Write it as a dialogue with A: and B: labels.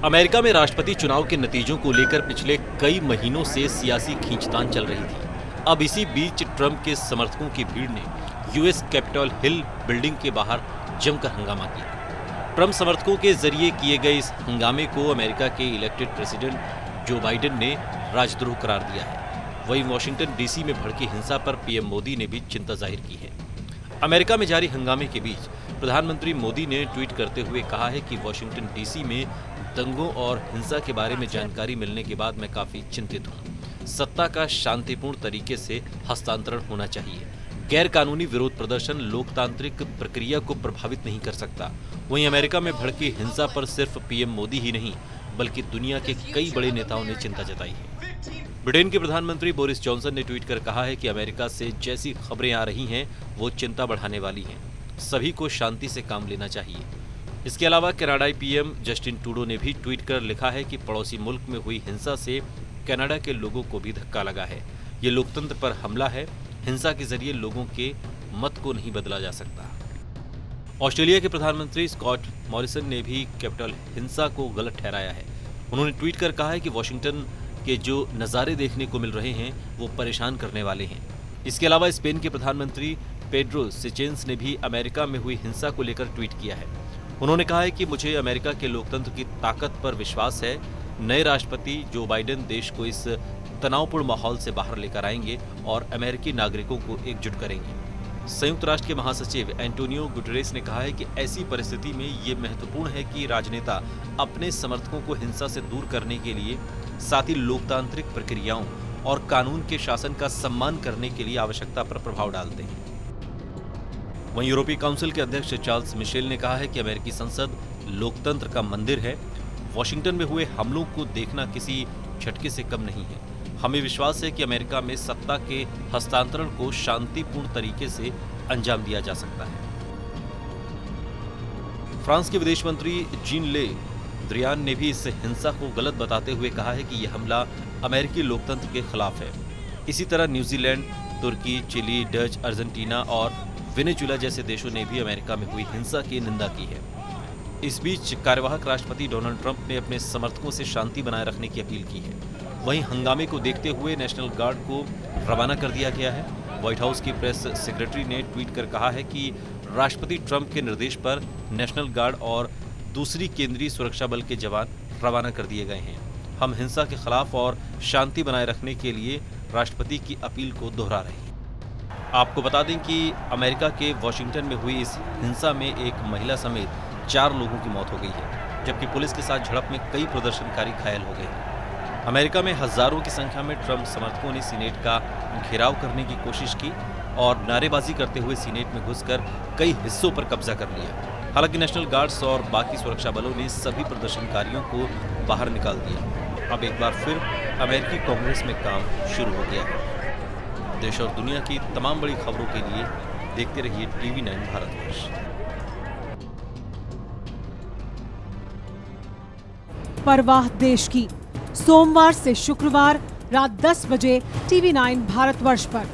A: America में राष्ट्रपति चुनाव के नतीजों को लेकर पिछले कई महीनों से सियासी खींचतान चल रही थी। अब इसी बीच ट्रंप के समर्थकों की भीड़ ने यूएस कैपिटल हिल बिल्डिंग के बाहर जमकर हंगामा किया। ट्रंप समर्थकों के जरिए किए गए इस हंगामे को अमेरिका के इलेक्टेड प्रेसिडेंट जो बाइडेन ने राजद्रोह करार दिया है। वहीं वाशिंगटन डीसी में भड़की हिंसा पर पीएम मोदी ने भी चिंता जाहिर की है। अमेरिका में जारी हंगामे के बीच प्रधानमंत्री मोदी ने ट्वीट करते हुए कहा है कि वाशिंगटन डीसी में दंगों और हिंसा के बारे में जानकारी मिलने के बाद मैं काफी चिंतित हूं। सत्ता का शांतिपूर्ण तरीके से हस्तांतरण होना चाहिए। गैर कानूनी विरोध प्रदर्शन लोकतांत्रिक प्रक्रिया को प्रभावित नहीं कर सकता। वहीं अमेरिका में भड़की हिंसा पर सिर्फ पीएम मोदी ही नहीं बल्कि दुनिया के कई बड़े नेताओं ने चिंता जताई है। ब्रिटेन के प्रधानमंत्री बोरिस जॉनसन ने ट्वीट कर कहा है कि अमेरिका से जैसी खबरें आ रही हैं वो चिंता बढ़ाने वाली हैं। सभी को शांति से काम लेना चाहिए। इसके अलावा कनाडाई पीएम जस्टिन ट्रूडो ने भी ट्वीट कर लिखा है कि पड़ोसी मुल्क में हुई हिंसा से कनाडा के लोगों को भी धक्का लगा है। ये लोकतंत्र पर हमला है। हिंसा के जरिए लोगों के मत को नहीं बदला जा सकता। ऑस्ट्रेलिया के प्रधानमंत्री स्कॉट मॉरिसन ने भी कैपिटल हिंसा को गलत ठहराया है। उन्होंने ट्वीट कर कहा है कि वाशिंगटन के जो नज़ारे देखने को मिल रहे हैं वो परेशान करने वाले हैं। इसके अलावा स्पेन के प्रधानमंत्री पेड्रो सेचेंस ने भी अमेरिका में हुई हिंसा को लेकर ट्वीट किया है। उन्होंने कहा है कि मुझे अमेरिका के लोकतंत्र की ताकत पर विश्वास है। नए राष्ट्रपति जो बाइडेन देश को इस तनावपूर्ण माहौल से बाहर लेकर आएंगे और अमेरिकी नागरिकों को एकजुट करेंगे। संयुक्त राष्ट्र के महासचिव एंटोनियो गुटेरेस ने कहा है कि ऐसी परिस्थिति में ये महत्वपूर्ण है कि राजनेता अपने समर्थकों को हिंसा से दूर करने के लिए साथ ही लोकतांत्रिक प्रक्रियाओं और कानून के शासन का सम्मान करने के लिए आवश्यकता पर प्रभाव डालते हैं। वहीं यूरोपीय काउंसिल के अध्यक्ष चार्ल्स मिशेल ने कहा है कि अमेरिकी संसद लोकतंत्र का मंदिर है। वॉशिंगटन में हुए हमलों को देखना किसी झटके से कम नहीं है। हमें विश्वास है कि अमेरिका में सत्ता के हस्तांतरण को शांतिपूर्ण तरीके से अंजाम दिया जा सकता है। फ्रांस के विदेश मंत्री जीन ले ड्रियान ने भी इस हिंसा को गलत बताते हुए कहा है कि यह हमला अमेरिकी लोकतंत्र के खिलाफ है। इसी तरह न्यूजीलैंड, तुर्की, चिली, डच, अर्जेंटीना और वेनेजुएला जैसे देशों ने भी अमेरिका में हुई हिंसा की निंदा की है। इस बीच कार्यवाहक राष्ट्रपति डोनाल्ड ट्रंप ने अपने समर्थकों से शांति बनाए रखने की अपील की है। वहीं हंगामे को देखते हुए नेशनल गार्ड को रवाना कर दिया गया है। व्हाइट हाउस की प्रेस सेक्रेटरी ने ट्वीट कर कहा है कि राष्ट्रपति ट्रंप के निर्देश पर नेशनल गार्ड और दूसरी केंद्रीय सुरक्षा बल के जवान रवाना कर दिए गए हैं। हम हिंसा के खिलाफ और शांति बनाए रखने के लिए राष्ट्रपति की अपील को दोहरा रहे हैं। आपको बता दें कि अमेरिका के वाशिंगटन में हुई इस हिंसा में एक महिला समेत 4 लोगों की मौत हो गई है, जबकि पुलिस के साथ झड़प में कई प्रदर्शनकारी घायल हो गए हैं। अमेरिका में हजारों की संख्या में ट्रंप समर्थकों ने सीनेट का घेराव करने की कोशिश की और नारेबाजी करते हुए सीनेट में घुसकर कई हिस्सों पर कब्जा कर लिया। हालांकि नेशनल गार्ड्स और बाकी सुरक्षा बलों ने सभी प्रदर्शनकारियों को बाहर निकाल दिया। अब एक बार फिर अमेरिकी कांग्रेस में काम शुरू हो गया है। देश और दुनिया की तमाम बड़ी खबरों के लिए देखते रहिए TV9 भारतवर्ष।
B: परवाह देश की, सोमवार से शुक्रवार रात 10 बजे TV9 भारतवर्ष पर।